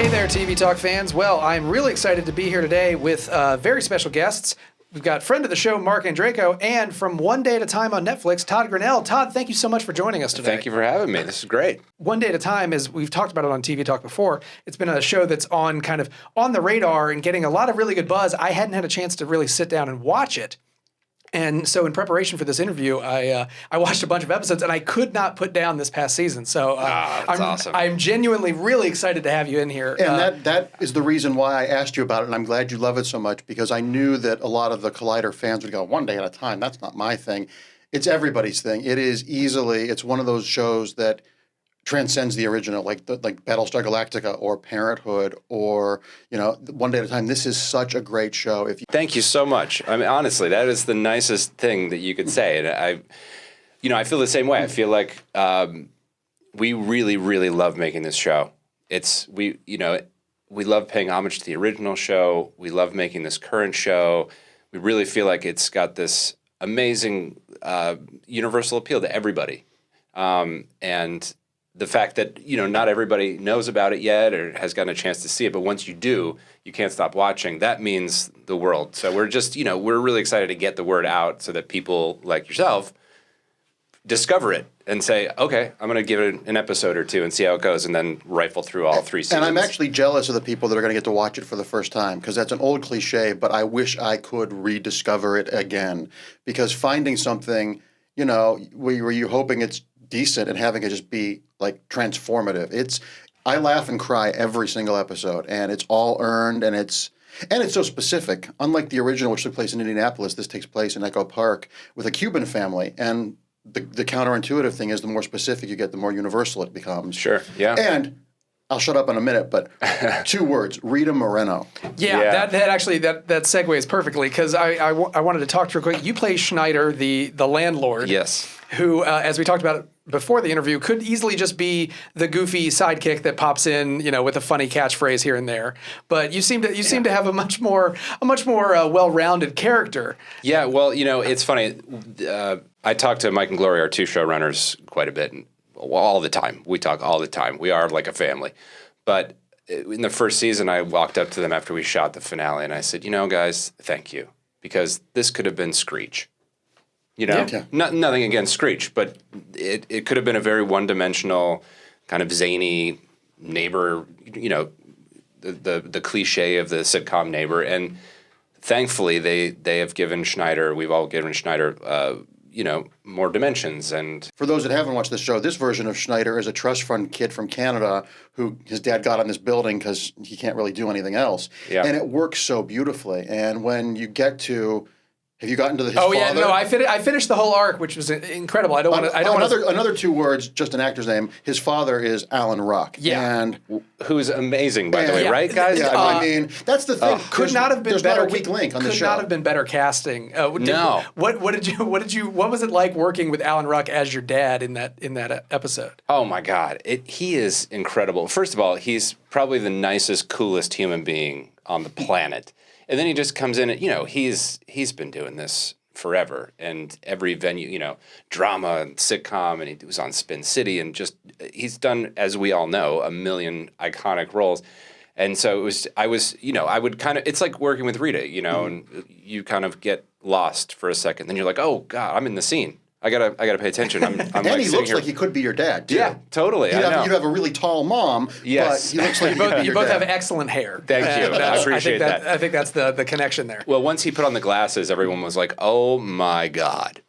Hey there, TV Talk fans. Well, I'm really excited to be here today with very special guests. We've got friend of the show, Marc Andreyko, and from One Day at a Time on Netflix, Todd Grinnell. Todd, thank you so much for joining us today. Thank you for having me. This is great. One Day at a Time, as we've talked about it on TV Talk before, it's been a show that's on kind of on the radar and getting a lot of really good buzz. I hadn't had a chance to really sit down and watch it. And so in preparation for this interview, I watched a bunch of episodes, and I could not put down this past season. So that's awesome. I'm genuinely really excited to have you in here. And that is the reason why I asked you about it, and I'm glad you love it so much, because I knew that a lot of the Collider fans would go, One Day at a Time, that's not my thing. It's everybody's thing. It's one of those shows that transcends the original, like Battlestar Galactica or Parenthood or, One Day at a Time. This is such a great show. Thank you so much. I mean, honestly, that is the nicest thing that you could say. And I feel the same way. I feel like we really, really love making this show. We love paying homage to the original show. We love making this current show. We really feel like it's got this amazing universal appeal to everybody. And the fact that, not everybody knows about it yet or has gotten a chance to see it, but once you do, you can't stop watching. That means the world. So we're just, we're really excited to get the word out so that people like yourself discover it and say, okay, I'm going to give it an episode or two and see how it goes, and then rifle through all 3 seasons. And I'm actually jealous of the people that are going to get to watch it for the first time, because that's an old cliche, but I wish I could rediscover it again. Because finding something, where you're hoping it's decent and having it just be like transformative. I laugh and cry every single episode, and it's all earned, and it's so specific. Unlike the original, which took place in Indianapolis, this takes place in Echo Park with a Cuban family, and the counterintuitive thing is the more specific you get, the more universal it becomes. Sure, yeah. And I'll shut up in a minute, but 2 words, Rita Moreno. Yeah. That actually segues perfectly, because I wanted to talk to you real quick. You play Schneider, the landlord. Yes. Who, as we talked about before the interview, could easily just be the goofy sidekick that pops in, with a funny catchphrase here and there. But you seem to have a much more well-rounded character. Yeah, well, it's funny. I talk to Mike and Gloria, our 2 showrunners, quite a bit, and all the time. We talk all the time. We are like a family. But in the first season, I walked up to them after we shot the finale, and I said, guys, thank you, because this could have been Screech. Nothing against Screech, but it could have been a very one-dimensional, kind of zany neighbor, the cliche of the sitcom neighbor. And thankfully, they have given Schneider, we've all given Schneider, more dimensions. And for those that haven't watched the show, this version of Schneider is a trust fund kid from Canada who his dad got on this building because he can't really do anything else. Yeah. And it works so beautifully. And when you get to... Have you gotten to his father? Oh yeah, no, I finished the whole arc, which was incredible. Another 2 words, just an actor's name. His father is Alan Ruck. Yeah, and who's amazing, by the way, right, guys? Yeah, I mean, that's the thing. Could not have been there's better. Not a weak link on the show. Could not have been better casting. No. What was it like working with Alan Ruck as your dad in that episode? Oh my God, he is incredible. First of all, he's probably the nicest, coolest human being on the planet. And then he just comes in and, he's been doing this forever. And every venue, drama and sitcom, and he was on Spin City, and he's done, as we all know, a million iconic roles. And so I would kind of, it's like working with Rita, and you kind of get lost for a second. Then you're like, oh God, I'm in the scene. I gotta pay attention. I'm and like he looks like he could be your dad, too. Yeah, totally. You'd have a really tall mom, yes. but he looks like you both have excellent hair. Thank you. I appreciate that. I think that's the connection there. Well, once he put on the glasses, everyone was like, oh my God,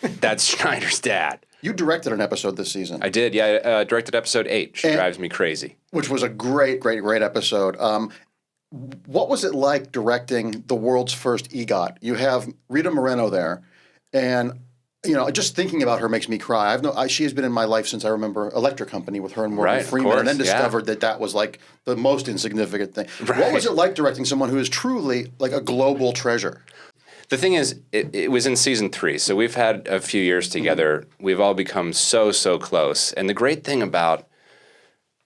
that's Schneider's dad. You directed an episode this season. I did, yeah. I directed episode 8. She drives me crazy. Which was a great, great, great episode. What was it like directing the world's first EGOT? You have Rita Moreno there, and just thinking about her makes me cry. She has been in my life since I remember Electric Company with her and Morgan Freeman, and then discovered that was like the most insignificant thing. Right. What was it like directing someone who is truly like a global treasure? The thing is, it was in season 3, so we've had a few years together. We've all become so, so close. And the great thing about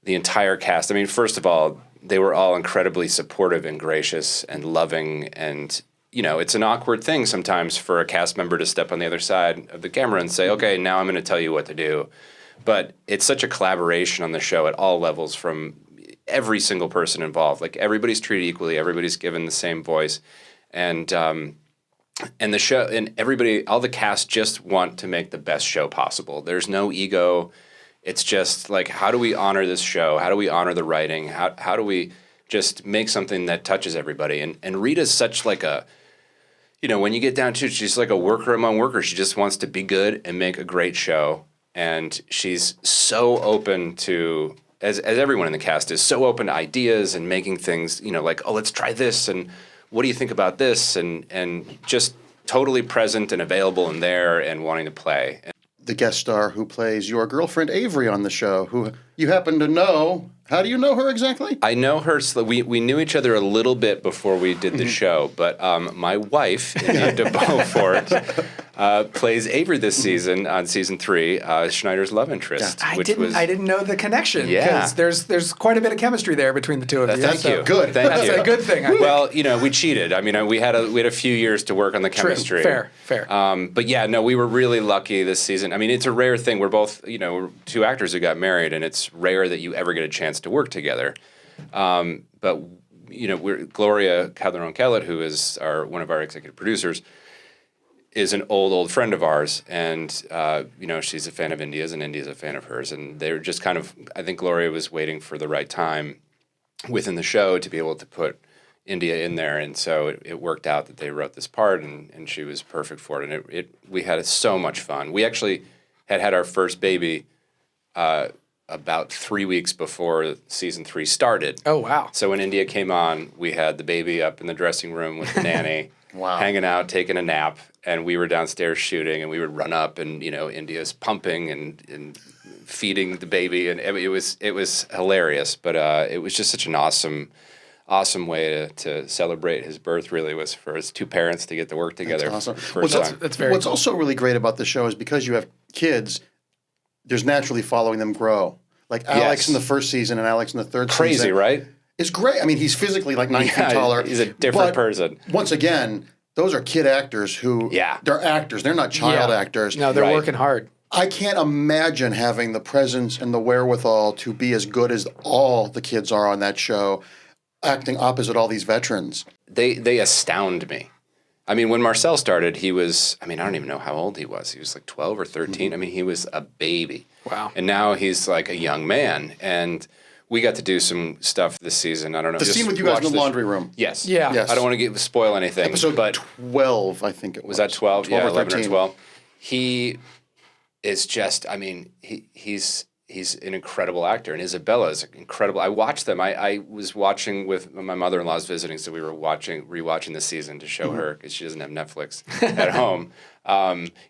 the entire cast, I mean, first of all, they were all incredibly supportive and gracious and loving, and it's an awkward thing sometimes for a cast member to step on the other side of the camera and say, okay, now I'm going to tell you what to do. But it's such a collaboration on the show at all levels, from every single person involved. Like everybody's treated equally, everybody's given the same voice, and the show and everybody, all the cast just want to make the best show possible. There's no ego. It's just like, how do we honor this show? How do we honor the writing? How do we just make something that touches everybody? And Rita's such like a, when you get down to it, she's like a worker among workers. She just wants to be good and make a great show. And she's so open to, as everyone in the cast is, so open to ideas and making things, like, oh, let's try this, and what do you think about this? And just totally present and available and there and wanting to play. The guest star who plays your girlfriend Avery on the show, who you happen to know. How do you know her exactly? I know her. We knew each other a little bit before we did the show, but my wife, India Beaufort, plays Avery this season on season 3, Schneider's love interest. I didn't know the connection. Yeah. Because there's quite a bit of chemistry there between the two of you. Thank you. Good. Thank you. That's a good thing. Well, we cheated. I mean, we had a few years to work on the chemistry. True. Fair. But yeah, no, we were really lucky this season. I mean, it's a rare thing. We're both, we're 2 actors who got married, and it's rare that you ever get a chance to work together. But we're Gloria Calderon-Kellett, who is one of our executive producers, is an old friend of ours, and she's a fan of India's, and India's a fan of hers, and they were just kind of, I think Gloria was waiting for the right time within the show to be able to put India in there, and so it worked out that they wrote this part, and she was perfect for it, and we had so much fun. We actually had our first baby about 3 weeks before season 3 started. Oh, wow. So when India came on, we had the baby up in the dressing room with the nanny, Wow. hanging out, taking a nap, and we were downstairs shooting, and we would run up, and India's pumping and feeding the baby, and it was hilarious. But it was just such an awesome way to celebrate his birth. Really, was for his 2 parents to get to work together. That's awesome. For the first time. That's very What's cool. also really great about the show is because you have kids, there's naturally following them grow. Like Alex Yes. in the first season and Alex in the third Crazy, season. right? It's great. I mean, he's physically like 9 feet taller. He's a different but person. Once again, those are kid actors who, they're actors. They're not child actors. No, they're Right. working hard. I can't imagine having the presence and the wherewithal to be as good as all the kids are on that show, acting opposite all these veterans. They astound me. I mean, when Marcel started, he was, I don't even know how old he was. He was like 12 or 13. Mm-hmm. I mean, he was a baby. Wow. And now he's like a young man. And we got to do some stuff this season. I don't know. The scene with you guys in the laundry room. Yes. Yeah. Yes. I don't want to spoil anything. Episode but 12, I think it was. was that 12? 12 Yeah, or 11 13. or 12. He is just, he's an incredible actor, and Isabella is incredible. I watched them. I was watching with my mother-in-law's visiting, so we were rewatching the season to show her because she doesn't have Netflix at home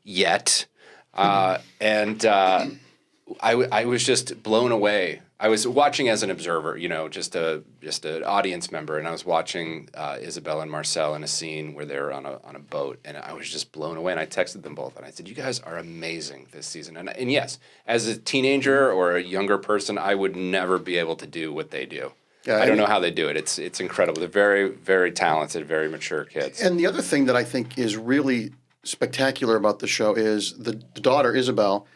yet. And I was just blown away. I was watching as an observer, just an audience member, and I was watching Isabella and Marcel in a scene where they're on a boat, and I was just blown away. And I texted them both, and I said, "You guys are amazing this season." And yes, as a teenager or a younger person, I would never be able to do what they do. Yeah, I don't know how they do it. It's incredible. They're very, very talented, very mature kids. And the other thing that I think is really spectacular about the show is the daughter, Isabel,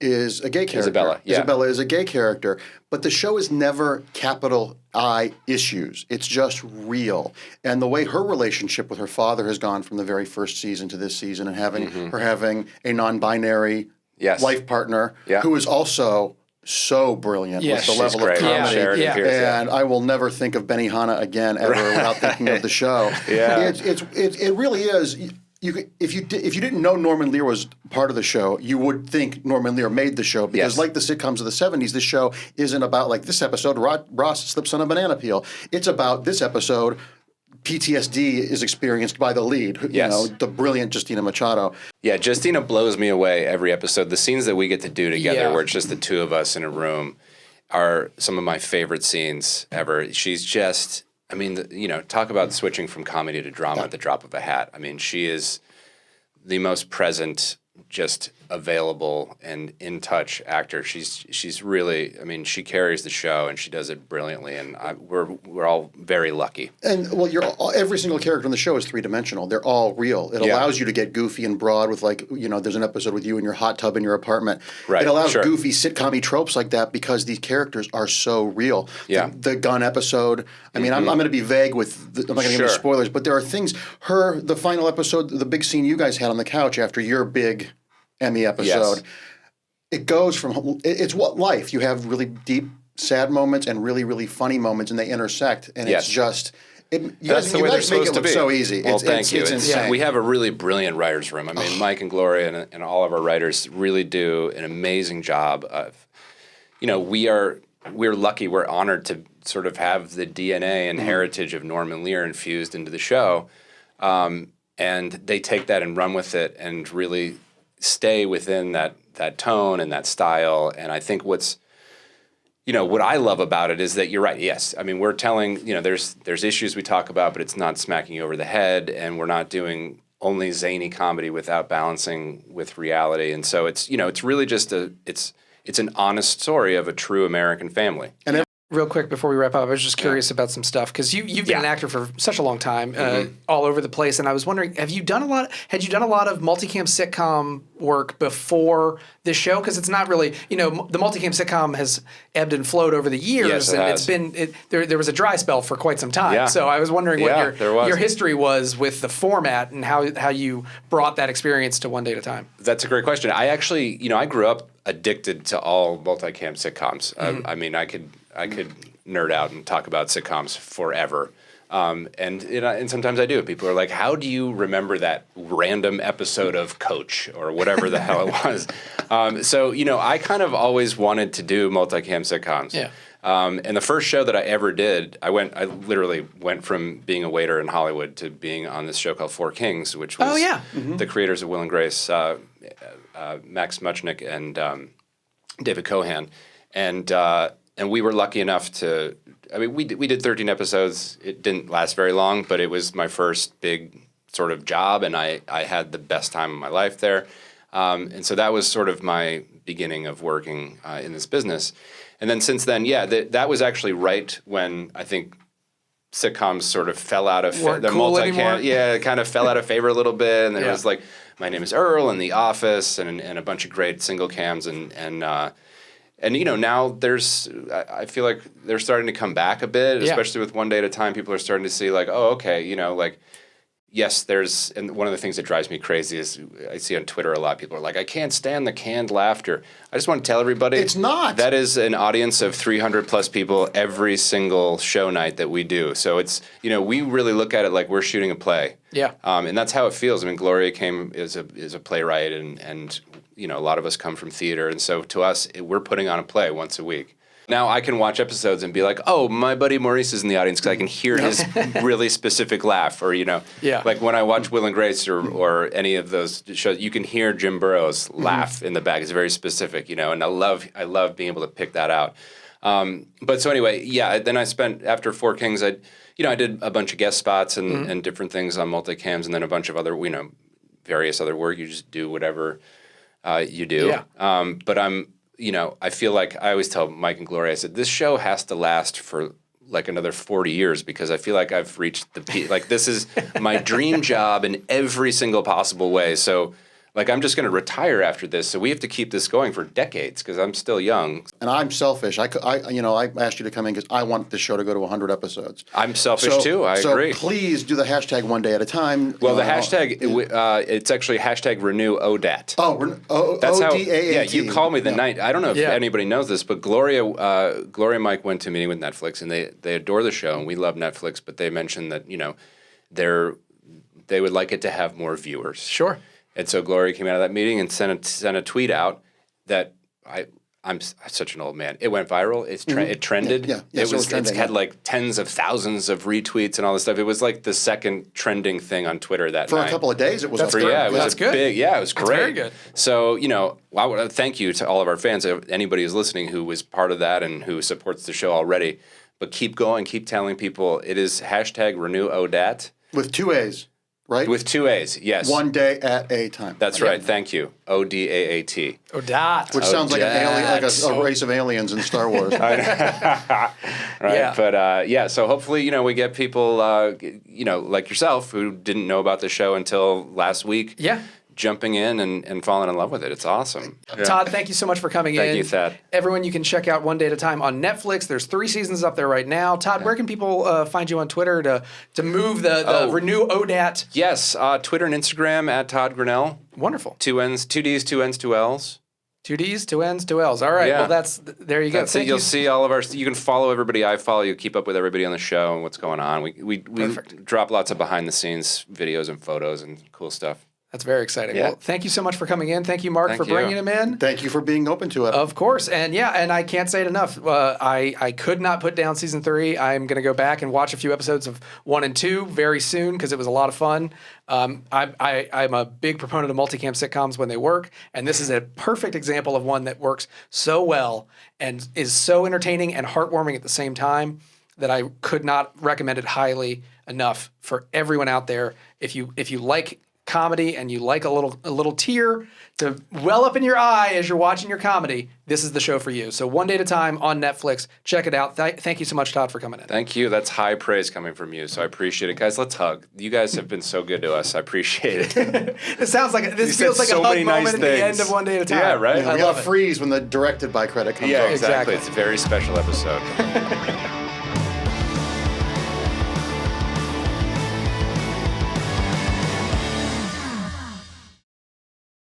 is a gay character. Isabella, yeah. Isabella is a gay character. But the show is never capital I issues. It's just real. And the way her relationship with her father has gone from the very first season to this season, and having a non-binary Yes. life partner who is also so brilliant with the She's level great. of comedy. Sheridan Pierce, And I will never think of Benihana again ever without thinking of the show. Yeah. It really is. If you didn't know Norman Lear was part of the show, you would think Norman Lear made the show because, like the sitcoms of the '70s, this show isn't about like this episode. Ross slips on a banana peel. It's about this episode. PTSD is experienced by the lead. The brilliant Justina Machado. Yeah, Justina blows me away every episode. The scenes that we get to do together, where it's just the 2 of us in a room, are some of my favorite scenes ever. She's just. Talk about switching from comedy to drama at the drop of a hat. I mean, she is the most present, just available and in touch actor. She's really, I mean, she carries the show and she does it brilliantly, and we're all very lucky. And well, every single character on the show is three-dimensional. They're all real. It allows you to get goofy and broad with, like, you know, there's an episode with you in your hot tub in your apartment. Right. It allows goofy sitcom-y tropes like that because these characters are so real. Yeah. The gun episode. I mean, I'm going to be vague with. I'm not going to give you spoilers, but there are things. The final episode, the big scene you guys had on the couch after your big Emmy episode. Yes. It goes from it's what life. You have really deep, sad moments and really, really funny moments, and they intersect. And it's just. That's the way they're supposed to be. So easy. Well, thank you. It's insane. We have a really brilliant writers' room. I mean, Mike and Gloria and all of our writers really do an amazing job of. You know, we're lucky. We're honored to sort of have the DNA and heritage of Norm and Lear infused into the show, and they take that and run with it and really stay within that tone and that style. And I think what I love about it is that you're right. Yes, I mean, we're telling, you know, there's issues we talk about, but it's not smacking you over the head, and we're not doing only zany comedy without balancing with reality. And so it's, you know, it's really just it's an honest story of a true American family. And real quick before we wrap up, I was just curious about some stuff because you've been an actor for such a long time, all over the place, and I was wondering, had you done a lot of multicam sitcom work before this show? Because it's not really, you know, the multicam sitcom has ebbed and flowed over the years, and it's been there was a dry spell for quite some time. Yeah. So I was wondering what your history was with the format and how you brought that experience to One Day at a Time. That's a great question. I actually, you know, I grew up addicted to all multicam sitcoms. I mean, I could nerd out and talk about sitcoms forever. And sometimes I do. People are like, how do you remember that random episode of Coach or whatever the hell it was? So, you know, I kind of always wanted to do multicam sitcoms. Yeah. And the first show that I ever did, I literally went from being a waiter in Hollywood to being on this show called Four Kings, which was the creators of Will and Grace, Max Muchnick and David Cohan. And we were lucky enough to, I mean, we did 13 episodes. It didn't last very long, but it was my first big sort of job, and I had the best time of my life there. And so that was sort of my beginning of working in this business. And then since then, that was actually right when I think sitcoms sort of fell out of the cool multicam. Yeah, it kind of fell out of favor a little bit, and there was like My Name Is Earl and The Office and a bunch of great single cams and you know, now I feel like they're starting to come back a bit, especially with One Day at a Time. People are starting to see like, oh, okay, you know, like, yes, and one of the things that drives me crazy is I see on Twitter a lot of people are like, I can't stand the canned laughter. I just want to tell everybody. It's not. That is an audience of 300 plus people every single show night that we do. So it's, you know, we really look at it like we're shooting a play. Yeah. And that's how it feels. I mean, Gloria is a playwright and you know, a lot of us come from theater. And so to us, we're putting on a play once a week. Now I can watch episodes and be like, oh, my buddy Maurice is in the audience because I can hear his really specific laugh. Or, you know, like when I watch Will and Grace or any of those shows, you can hear Jim Burrows laugh in the back. It's very specific, you know, and I love being able to pick that out. But so anyway, then I spent, after Four Kings, I did a bunch of guest spots and different things on multicams, and then a bunch of other, you know, various other work. You just do whatever you do. Yeah. But you know, I feel like I always tell Mike and Gloria, I said, this show has to last for like another 40 years because I feel like I've reached the peak. Like this is my dream job in every single possible way. So like I'm just going to retire after this. So we have to keep this going for decades because I'm still young. And I'm selfish. I asked you to come in because I want this show to go to 100 episodes. I'm selfish too. I agree. So please do the hashtag One Day at a Time. Well, the hashtag, it's actually hashtag renew ODAAT. That's how, ODAAT. Yeah, you called me the night. I don't know if anybody knows this, but Gloria and Mike went to a meeting with Netflix, and they adore the show, and we love Netflix, but they mentioned that, you know, they would like it to have more viewers. Sure. And so Gloria came out of that meeting and sent a tweet out that I'm such an old man. It went viral. It trended. Yeah. It had like tens of thousands of retweets and all this stuff. It was like the second trending thing on Twitter that night. For a couple of days, it was. That's good. Yeah, it was That's good. Big. Yeah, it was great. That's very good. So you know, thank you to all of our fans. Anybody who's listening who was part of that and who supports the show already. But keep going. Keep telling people. It is hashtag renew ODAAT with 2 A's. right? With 2 A's, yes. One day at a time. That's right. Thank you. ODAAT. ODAAT. Which sounds like an alien, like ODAAT. a race of aliens in Star Wars. Right. Yeah. But so hopefully, we get people, like yourself who didn't know about the show until last week. Yeah. Jumping in and falling in love with it. It's awesome. Yeah. Todd, thank you so much for coming in. Thank you, Thadd. Everyone, you can check out One Day at a Time on Netflix. There's 3 seasons up there right now. Todd, where can people find you on Twitter to move the renew ODAAT? Yes, Twitter and Instagram at Todd Grinnell. Wonderful. 2 N's, 2 D's, 2 N's, 2 L's. 2 D's, 2 N's, 2 L's. All right. Yeah. Well, there you go. That's it. You'll see all of our. You can follow everybody I follow. You keep up with everybody on the show and what's going on. We Perfect. drop lots of behind the scenes videos and photos and cool stuff. That's very exciting. Yeah. Well, thank you so much for coming in. Thank you, Marc, for you. bringing him in. Thank you for being open to it. Of course. And and I can't say it enough. I could not put down season 3. I'm going to go back and watch a few episodes of 1 and 2 very soon because it was a lot of fun. I'm a big proponent of multicam sitcoms when they work. And this is a perfect example of one that works so well and is so entertaining and heartwarming at the same time that I could not recommend it highly enough for everyone out there. If you like comedy and you like a little tear to well up in your eye as you're watching your comedy, this is the show for you. So One Day at a Time on Netflix. Check it out. Thank you so much, Todd, for coming in. Thank you. That's high praise coming from you, so I appreciate it. Guys, let's hug. You guys have been so good to us. I appreciate it. This sounds like this You feels said like so a hug many nice moment at the things. end of One Day at a Time. Yeah, right? Yeah, I we love got it. to freeze when the directed by credit comes Yeah, on. exactly. Exactly. It's a very special episode.